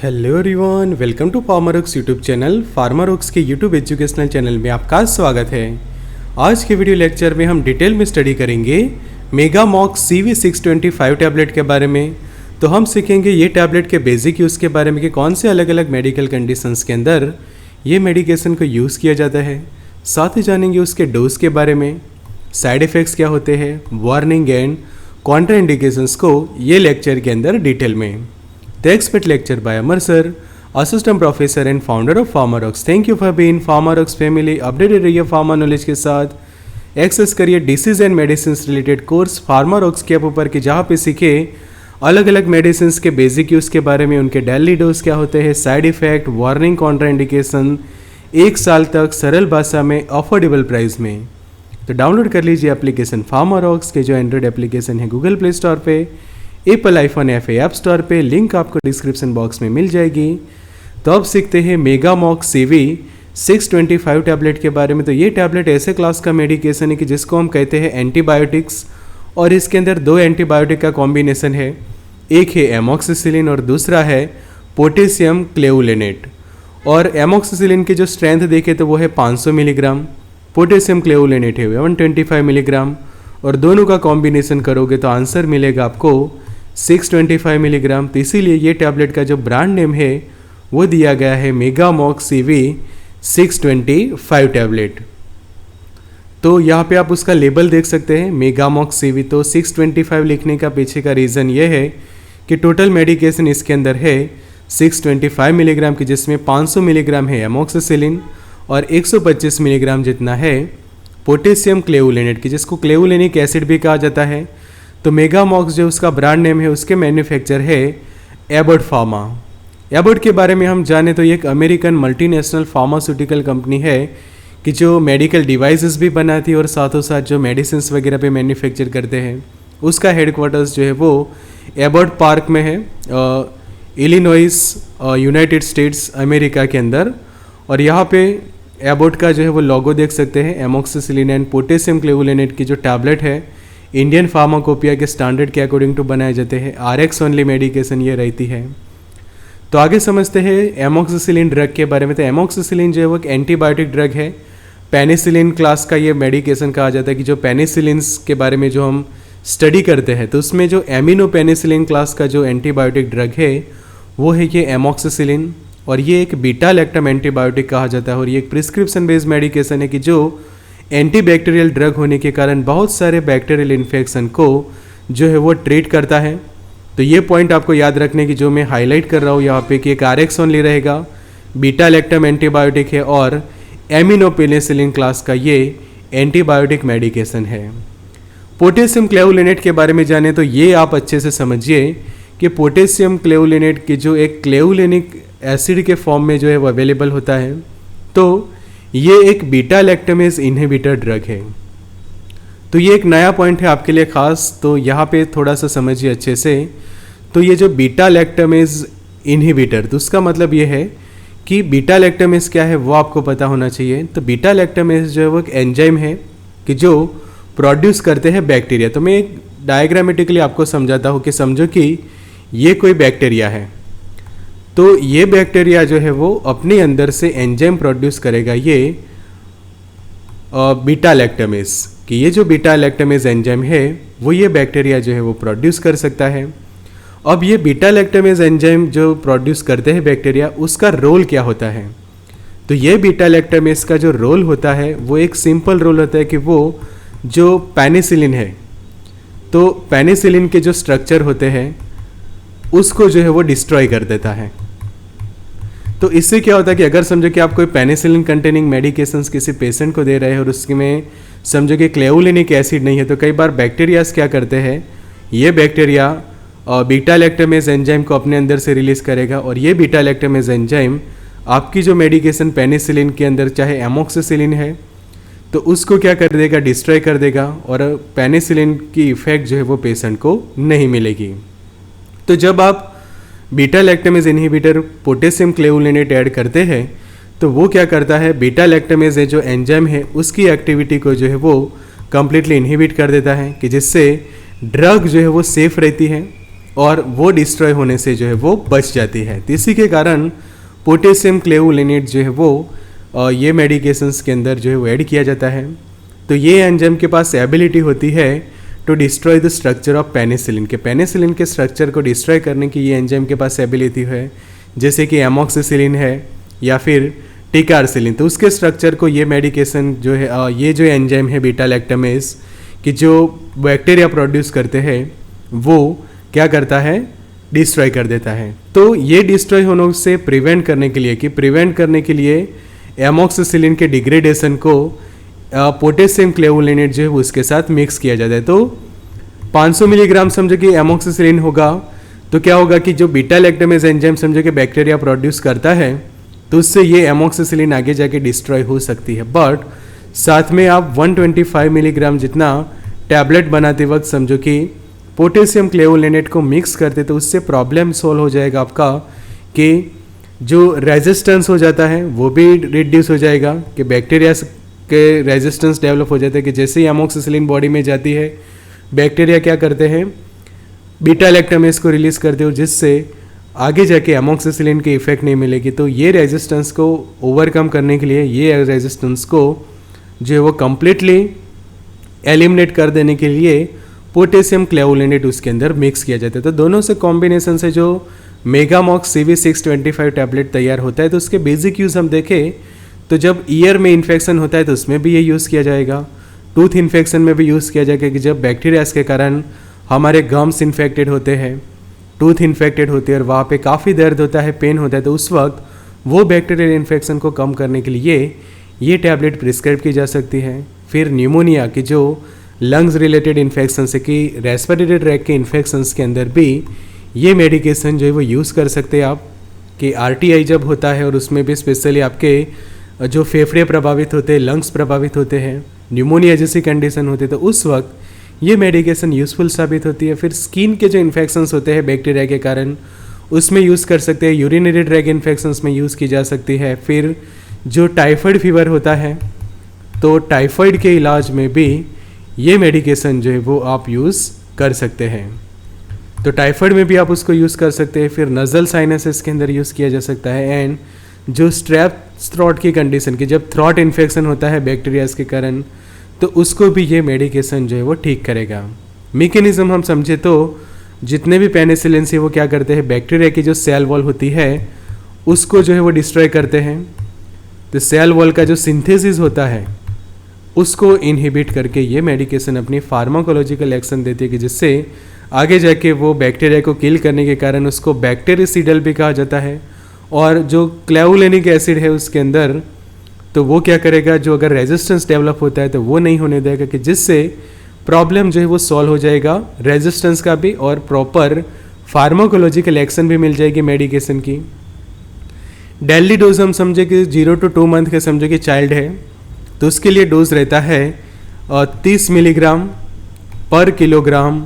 Hello everyone, welcome to Pharmarox YouTube channel. Pharmarox के YouTube educational channel में आपका स्वागत है। आज के वीडियो लेक्चर में हम डिटेल में स्टडी करेंगे मेगामॉक्स CV625 टैबलेट के बारे में। तो हम सीखेंगे ये टैबलेट के बेसिक यूज़ के बारे में कि कौन से अलग अलग मेडिकल कंडीशंस के अंदर ये मेडिकेशन को यूज़ किया जाता है। साथ ही जानेंगे उसके डोज के बारे में, साइड इफ़ेक्ट्स क्या होते हैं, वार्निंग एंड कॉन्ट्रा इंडिकेशंस को ये लेक्चर के अंदर डिटेल में। The expert lecture by Amar sir, assistant professor and founder of Pharmarox. Thank you for being Pharmarox family. Updated रहिए फार्मा नॉलेज के साथ। एक्सेस करिए disease and medicine related course Pharmarox के ऊपर कि जहाँ पे सीखे अलग अलग मेडिसिन के बेसिक यूज़ के बारे में, उनके डेली डोज क्या होते हैं, side effect, warning, Contra indication, 1 साल तक सरल भाषा में अफोर्डेबल प्राइस में। तो डाउनलोड कर लीजिए एप्लीकेशन फार्मारोक्स के, जो एंड्रॉयड एप्लीकेशन है गूगल प्ले स्टोर पे, Apple iPhone FA app store पे, लिंक आपको डिस्क्रिप्शन बॉक्स में मिल जाएगी। तो अब सीखते हैं मेगामॉक्स CV625 टैबलेट के बारे में। तो ये टैबलेट ऐसे क्लास का मेडिकेशन है कि जिसको हम कहते हैं एंटीबायोटिक्स, और इसके अंदर 2 एंटीबायोटिक का कॉम्बिनेशन है। एक है एमॉक्सिसिलिन और दूसरा है पोटेशियम क्लेवुलेनेट। और एमॉक्सिसिलिन की जो स्ट्रेंथ देखें तो वो है 500 मिलीग्राम, पोटेशियम क्लेवुलेनेट है 125 मिलीग्राम, और दोनों का कॉम्बिनेशन करोगे तो आंसर मिलेगा आपको 625 मिलीग्राम। तो इसीलिए ये टैबलेट का जो ब्रांड नेम है वो दिया गया है मेगामॉक्स CV625 टैबलेट। तो यहाँ पे आप उसका लेबल देख सकते हैं मेगामॉक्स CV। तो 625 लिखने का पीछे का रीज़न ये है कि टोटल मेडिकेशन इसके अंदर है 625 मिलीग्राम की, जिसमें 500 मिलीग्राम है एमॉक्सिसिलिन और 125 मिलीग्राम जितना है पोटेशियम क्लेवुलेनेट की, जिसको क्लेवुलेनिक एसिड भी कहा जाता है। तो मेगामॉक्स जो उसका ब्रांड नेम है, उसके मैन्युफैक्चर है एबॉट फार्मा। एबॉट के बारे में हम जाने तो ये एक अमेरिकन मल्टीनेशनल फार्मास्यूटिकल कंपनी है कि जो मेडिकल डिवाइसेस भी बनाती है और साथों साथ जो मेडिसिन वगैरह पे मैन्युफैक्चर करते हैं। उसका हेडक्वार्टर्स जो है वो एबॉट पार्क में है, इलिनॉइस, यूनाइटेड स्टेट्स अमेरिका के अंदर। और यहाँ पे एबॉट का जो है वो लोगो देख सकते हैं। एमॉक्सिसिलिन एंड पोटेशियम क्लेवुलेनेट की जो टैबलेट है इंडियन फार्माकोपिया के स्टैंडर्ड के अकॉर्डिंग टू बनाए जाते हैं। RX ओनली मेडिकेशन ये रहती है। तो आगे समझते हैं एमॉक्सिसिलिन ड्रग के बारे में। तो एमॉक्सिसिलिन जो है वो एक एंटीबायोटिक ड्रग है। पेनिसिलिन क्लास का ये मेडिकेशन कहा जाता है कि जो पेनिसिलिन्स के बारे में जो हम स्टडी करते हैं, तो उसमें जो एमिनो पेनिसिलिन क्लास का जो एंटीबायोटिक ड्रग है वो है ये एमॉक्सिसिलिन। और ये एक बीटा लैक्टम एंटीबायोटिक कहा जाता है। और ये एक प्रिस्क्रिप्शन बेस्ड मेडिकेशन है कि जो एंटीबैक्टीरियल ड्रग होने के कारण बहुत सारे बैक्टीरियल इन्फेक्शन को जो है वो ट्रीट करता है। तो ये पॉइंट आपको याद रखने की जो मैं हाईलाइट कर रहा हूँ यहाँ पे कि एक RX ओनली रहेगा, बीटा लैक्टम एंटीबायोटिक है और एमिनो पेनिसिलिन क्लास का ये एंटीबायोटिक मेडिकेशन है। पोटेशियम क्लेवुलेनेट के बारे में जाने तो ये आप अच्छे से समझिए कि पोटेशियम क्लेवुलेनेट की जो एक क्लेवुलेनिक एसिड के फॉर्म में जो है वो अवेलेबल होता है। तो ये एक बीटा लैक्टमेज इनहिबिटर ड्रग है। तो ये एक नया पॉइंट है आपके लिए खास, तो यहाँ पे थोड़ा सा समझिए अच्छे से। तो ये जो बीटा लैक्टमेज इनहिबिटर, तो उसका मतलब ये है कि बीटा लैक्टमेज क्या है वो आपको पता होना चाहिए। तो बीटा लैक्टमेज जो है वो एक एंजाइम है कि जो प्रोड्यूस करते हैं बैक्टीरिया। तो मैं एक डायग्रामेटिकली आपको समझाता हूँ कि समझो कि ये कोई बैक्टीरिया है। तो ये बैक्टीरिया जो है वो अपने अंदर से एंजाइम प्रोड्यूस करेगा, ये बीटा लैक्टमेज कि ये जो बीटा लैक्टमेज एंजाइम है वो ये बैक्टीरिया जो है वो प्रोड्यूस कर सकता है। अब ये बीटा लैक्टमेज एंजाइम जो प्रोड्यूस करते हैं बैक्टीरिया, उसका रोल क्या होता है? तो ये बीटा लैक्टमेज का जो रोल होता है वो एक सिंपल रोल होता है कि वो जो पेनिसिलिन है, तो पेनिसिलिन के जो स्ट्रक्चर होते हैं उसको जो है वो डिस्ट्रॉय कर देता है। तो इससे क्या होता है कि अगर समझो कि आप कोई पेनिसिलिन कंटेनिंग मेडिकेशंस किसी पेशेंट को दे रहे हैं और उसमें समझो कि क्लेवुलिनिक एसिड नहीं है, तो कई बार बैक्टीरियाज क्या करते हैं, ये बैक्टीरिया बीटा लैक्टमेज एंजाइम को अपने अंदर से रिलीज करेगा और ये बीटा लैक्टमेज एंजाइम आपकी जो मेडिकेशन पेनिसिलिन के अंदर चाहे एमॉक्सिसिलिन है तो उसको क्या कर देगा, डिस्ट्रॉय कर देगा, और पेनिसिलिन की इफेक्ट जो है वो पेशेंट को नहीं मिलेगी। तो जब आप beta lactamase inhibitor potassium clavulanate add करते हैं तो वो क्या करता है, बीटा लैक्टमेज जो एंजाइम है उसकी एक्टिविटी को जो है वो कम्प्लीटली इनहिबिट कर देता है, कि जिससे ड्रग जो है वो सेफ रहती है और वो डिस्ट्रॉय होने से जो है वो बच जाती है। तो इसी के कारण पोटेशियम क्लेवुलिनेट जो है वो ये मेडिकेशंस के अंदर जो है वो ऐड किया जाता है। तो ये एंजाइम के पास एबिलिटी होती है to destroy the structure of penicillin के पेनिसिलिन के स्ट्रक्चर को डिस्ट्रॉय करने की ये एंजाइम के पास एबिलिटी है, जैसे कि एमोक्सिसिलिन है या फिर टिकारसिलिन। तो उसके स्ट्रक्चर को ये मेडिकेशन जो है ये जो एंजाइम है बीटा लैक्टामेज कि जो बैक्टीरिया प्रोड्यूस करते हैं वो क्या करता है, डिस्ट्रॉय कर देता है। तो ये डिस्ट्रॉय होने से प्रिवेंट करने के लिए एमोक्सिसिलिन के डिग्रेडेशन को पोटेशियम क्लेवुलिनेट जो है उसके साथ मिक्स किया जाता है। तो 500 मिलीग्राम समझो कि एमोक्सिसिलिन होगा, तो क्या होगा कि जो बीटा लैक्टामेज एंजाइम समझो कि बैक्टीरिया प्रोड्यूस करता है, तो उससे ये एमोक्सिसिलिन आगे जाके डिस्ट्रॉय हो सकती है। बट साथ में आप 125 मिलीग्राम जितना टैबलेट बनाते वक्त समझो कि पोटेशियम क्लेवुलिनेट को मिक्स करते, तो उससे प्रॉब्लम सॉल्व हो जाएगा आपका कि जो रेजिस्टेंस हो जाता है वो भी रिड्यूस हो जाएगा, कि बैक्टीरिया के रेजिस्टेंस डेवलप हो जाता है कि जैसे ही एमोक्सिसिलिन बॉडी में जाती है बैक्टीरिया क्या करते हैं, बीटा लैक्टामेज को रिलीज करते हो, जिससे आगे जाके एमोक्सिसिलिन के इफेक्ट नहीं मिलेगी। तो ये रेजिस्टेंस को ओवरकम करने के लिए, ये रेजिस्टेंस को जो है वो कम्प्लीटली एलिमिनेट कर देने के लिए पोटेशियम क्लेवुलिनेट उसके अंदर मिक्स किया जाता है। तो दोनों से कॉम्बिनेशन से जो मेगामॉक्स CV625 टैबलेट तैयार होता है, तो उसके बेसिक यूज़ हम देखें तो जब ईयर में इन्फेक्शन होता है तो उसमें भी ये यूज़ किया जाएगा, टूथ इन्फेक्शन में भी यूज़ किया जाएगा कि जब बैक्टीरियाज के कारण हमारे गम्स इन्फेक्टेड होते हैं, टूथ इन्फेक्टेड होती है और वहाँ पे काफ़ी दर्द होता है, पेन होता है, तो उस वक्त वो बैक्टीरियल इन्फेक्शन को कम करने के लिए ये टैबलेट प्रिस्क्राइब की जा सकती है। फिर न्यूमोनिया की जो लंग्स रिलेटेड इन्फेक्शन है कि रेस्पिरेटरी ट्रैक के इन्फेक्शंस के अंदर भी ये मेडिकेशन जो है वो यूज़ कर सकते हैं आप, कि RTI जब होता है और उसमें भी स्पेशली आपके जो फेफड़े प्रभावित होते हैं, लंग्स प्रभावित होते हैं, न्यूमोनिया जैसी कंडीशन होती है, तो उस वक्त ये मेडिकेशन यूज़फुल साबित होती है। फिर स्किन के जो इन्फेक्शंस होते हैं बैक्टीरिया के कारण उसमें यूज़ कर सकते हैं, यूरिनरी ट्रैक इन्फेक्शंस में यूज़ की जा सकती है। फिर जो टाइफाइड फीवर होता है तो टाइफाइड के इलाज में भी ये मेडिकेशन जो है वो आप यूज़ कर सकते हैं, तो टाइफाइड में भी आप उसको यूज़ कर सकते हैं। फिर नज़ल साइनसेस के अंदर यूज़ किया जा सकता है। एंड जो स्ट्रेप थ्रॉट की कंडीशन की जब थ्रॉट इन्फेक्शन होता है बैक्टीरियाज के कारण, तो उसको भी ये मेडिकेशन जो है वो ठीक करेगा। मैकेनिज्म हम समझे तो जितने भी पेनिसिलिन से वो क्या करते हैं, बैक्टीरिया की जो सेल वॉल होती है उसको जो है वो डिस्ट्रॉय करते हैं। तो सेल वॉल का जो सिंथेसिस होता है उसको इनहिबिट करके ये मेडिकेशन अपनी फार्माकोलॉजिकल एक्शन देती है कि जिससे आगे जाके वो बैक्टीरिया को किल करने के कारण उसको बैक्टीरिसिडल भी कहा जाता है। और जो क्लेवुलिनिक एसिड है उसके अंदर, तो वो क्या करेगा, जो अगर रेजिस्टेंस डेवलप होता है तो वो नहीं होने देगा, कि जिससे प्रॉब्लम जो है वो सॉल्व हो जाएगा रेजिस्टेंस का भी, और प्रॉपर फार्माकोलॉजिकल एक्शन भी मिल जाएगी मेडिकेशन की। डेली डोज हम समझे कि 0 to 2 मंथ के समझे कि चाइल्ड है, तो उसके लिए डोज रहता है 30 मिलीग्राम पर किलोग्राम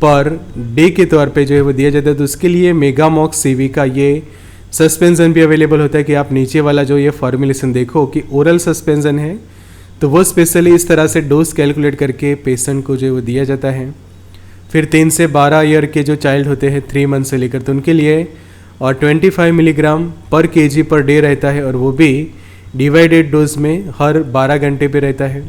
पर डे के तौर पे जो है वो दिया जाता है। तो उसके लिए मेगामॉक्स CV का ये सस्पेंशन भी अवेलेबल होता है, कि आप नीचे वाला जो ये फॉर्मुलेशन देखो कि ओरल सस्पेंशन है, तो वो स्पेशली इस तरह से डोज कैलकुलेट करके पेशेंट को जो है वो दिया जाता है। फिर 3 से 12 ईयर के जो चाइल्ड होते हैं 3 मंथ से लेकर, तो उनके लिए और 25 मिलीग्राम पर kg पर डे रहता है, और वो भी डिवाइडेड डोज में हर 12 घंटे पे रहता है।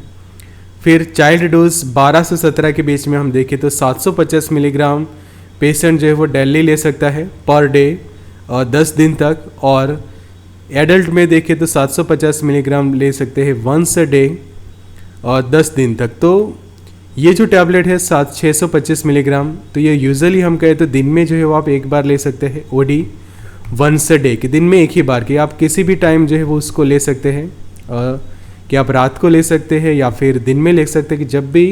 फिर चाइल्ड डोज 12 से 17 के बीच में हम देखें तो 750 मिलीग्राम पेशेंट जो है वो डेली ले सकता है पर डे और 10 दिन तक, और एडल्ट में देखें तो 750 मिलीग्राम ले सकते हैं वंस अ डे और 10 दिन तक। तो ये जो टैबलेट है 625 मिलीग्राम, तो ये यूजुअली हम कहें तो दिन में जो है वो आप एक बार ले सकते हैं, OD वंस अ डे, कि दिन में एक ही बार, कि आप किसी भी टाइम जो है वो उसको ले सकते हैं, कि आप रात को ले सकते हैं या फिर दिन में ले सकते हैं, कि जब भी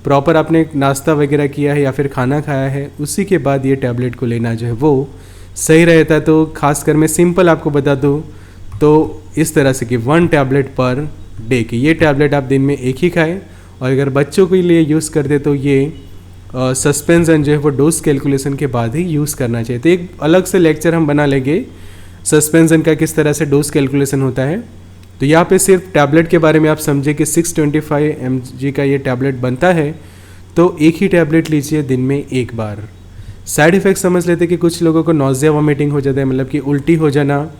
प्रॉपर आपने नाश्ता वगैरह किया है या फिर खाना खाया है उसी के बाद ये टैबलेट को लेना जो है वो सही रहता है। तो खासकर मैं सिंपल आपको बता दूँ तो इस तरह से कि 1 टैबलेट पर डे, की ये टैबलेट आप दिन में एक ही खाएँ, और अगर बच्चों के लिए यूज़ करते तो ये सस्पेंशन जो है वो डोज कैलकुलेशन के बाद ही यूज़ करना चाहिए। तो एक अलग से लेक्चर हम बना लेंगे सस्पेंशन का, किस तरह से डोज कैलकुलेशन होता है। तो यहाँ पे सिर्फ टैबलेट के बारे में आप समझे कि 625 mg का ये टैबलेट बनता है, तो एक ही टैबलेट लीजिए दिन में एक बार। साइड इफ़ेक्ट समझ लेते हैं कि कुछ लोगों को नोज़िया वॉमिटिंग हो जाता है, मतलब कि उल्टी हो जाना,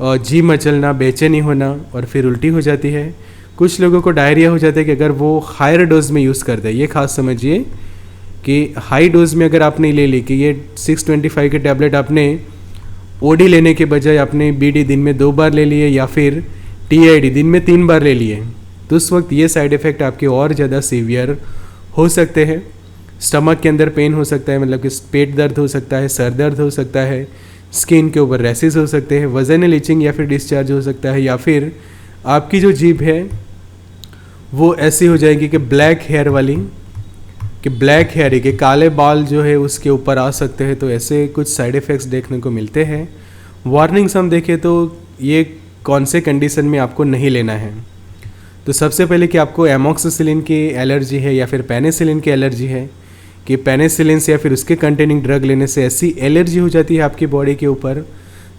जी मचलना, बेचैनी होना और फिर उल्टी हो जाती है। कुछ लोगों को डायरिया हो जाता है कि अगर वो हायर डोज में यूज़ करते हैं। ये खास समझिए कि हाई डोज में अगर आपने ले ली कि ये 625 के टैबलेट आपने ओडी लेने के बजाय आपने बीडी दिन में 2 बार ले लिए या फिर टीआईडी दिन में 3 बार ले लिए, तो उस वक्त ये साइड इफ़ेक्ट आपके और ज़्यादा सीवियर हो सकते हैं। स्टमक के अंदर पेन हो सकता है, मतलब कि पेट दर्द हो सकता है, सर दर्द हो सकता है, स्किन के ऊपर रैसेस हो सकते हैं, वजन इचिंग या फिर डिस्चार्ज हो सकता है, या फिर आपकी जो जीभ है वो ऐसी हो जाएगी कि ब्लैक हेयर वाली, कि ब्लैक हेयर के काले बाल जो है उसके ऊपर आ सकते हैं। तो ऐसे कुछ साइड इफ़ेक्ट्स देखने को मिलते हैं। वार्निंग्स हम देखें तो ये कौन से कंडीशन में आपको नहीं लेना है। तो सबसे पहले कि आपको एमोक्सिसिलिन की एलर्जी है या फिर पेनिसिलिन की एलर्जी है, कि पेनिसिलिन से या फिर उसके कंटेनिंग ड्रग लेने से ऐसी एलर्जी हो जाती है आपकी बॉडी के ऊपर,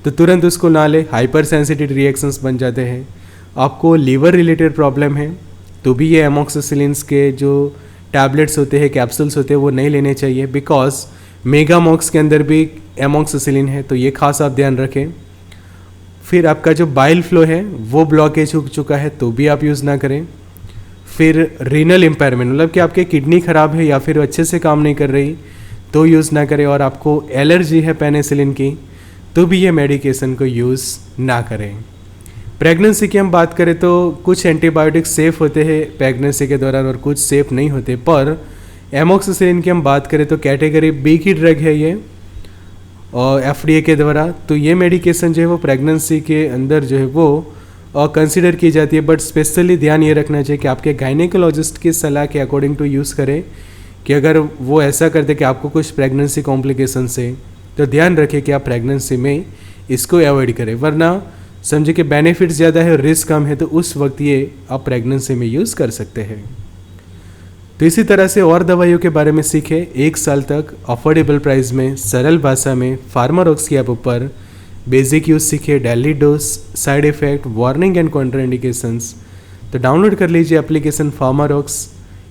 तो तुरंत उसको ना ले। हाइपर सेंसिटिव रिएक्शंस बन जाते हैं। आपको लीवर रिलेटेड प्रॉब्लम है तो भी ये एमोक्सिसिलिन्स के जो टैबलेट्स होते हैं, कैप्सूल्स होते हैं, वो नहीं लेने चाहिए, बिकॉज मेगामॉक्स के अंदर भी एमोक्सिसिलिन है, तो ये खास आप ध्यान रखें। फिर आपका जो बाइल फ्लो है वो ब्लॉकेज हो चुका है तो भी आप यूज़ ना करें। फिर रीनल इम्पेयरमेंट, मतलब कि आपके किडनी ख़राब है या फिर अच्छे से काम नहीं कर रही तो यूज़ ना करें। और आपको एलर्जी है पेनिसिलिन की तो भी ये मेडिकेशन को यूज़ ना करें। प्रेगनेंसी की हम बात करें तो कुछ एंटीबायोटिक्स सेफ़ होते हैं प्रेगनेंसी के दौरान और कुछ सेफ़ नहीं होते, पर एमोक्सिसिलिन की हम बात करें तो कैटेगरी बी की ड्रग है ये, और एफडीए के द्वारा। तो ये मेडिकेशन जो है वो प्रेगनेंसी के अंदर जो है वो कंसिडर की जाती है, बट स्पेशली ध्यान ये रखना चाहिए कि आपके गायनेकोलॉजिस्ट की सलाह के अकॉर्डिंग टू यूज़ करें। कि अगर वो ऐसा करते कि आपको कुछ प्रेगनेंसी कॉम्प्लिकेशन से, तो ध्यान रखें कि आप प्रेगनेंसी में इसको अवॉइड करें, वरना समझे कि बेनिफिट्स ज़्यादा है और रिस्क कम है, तो उस वक्त ये आप प्रेगनेंसी में यूज़ कर सकते हैं। तो इसी तरह से और दवाइयों के बारे में सीखें 1 साल तक अफोर्डेबल प्राइस में, सरल भाषा में। फार्मारॉक्स की ऐप ऊपर बेसिक यूज़ सीखे, daily dose, side effect, warning and contraindications. तो डाउनलोड कर लीजिए एप्लीकेशन फार्मारॉक्स,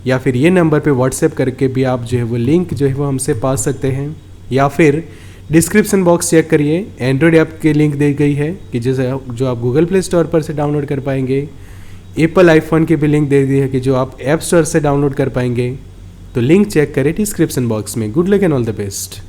या फिर ये नंबर पे व्हाट्सएप करके भी आप जो है वो लिंक जो है वो हमसे पा सकते हैं, या फिर डिस्क्रिप्शन बॉक्स चेक करिए, एंड्रॉयड ऐप की लिंक दी गई है कि जो आप गूगल प्ले स्टोर पर से डाउनलोड कर पाएंगे। एप्पल आईफोन की भी लिंक दे दी है कि जो आप ऐप स्टोर से डाउनलोड कर पाएंगे। तो लिंक चेक करें डिस्क्रिप्शन बॉक्स में। Good luck and all the best.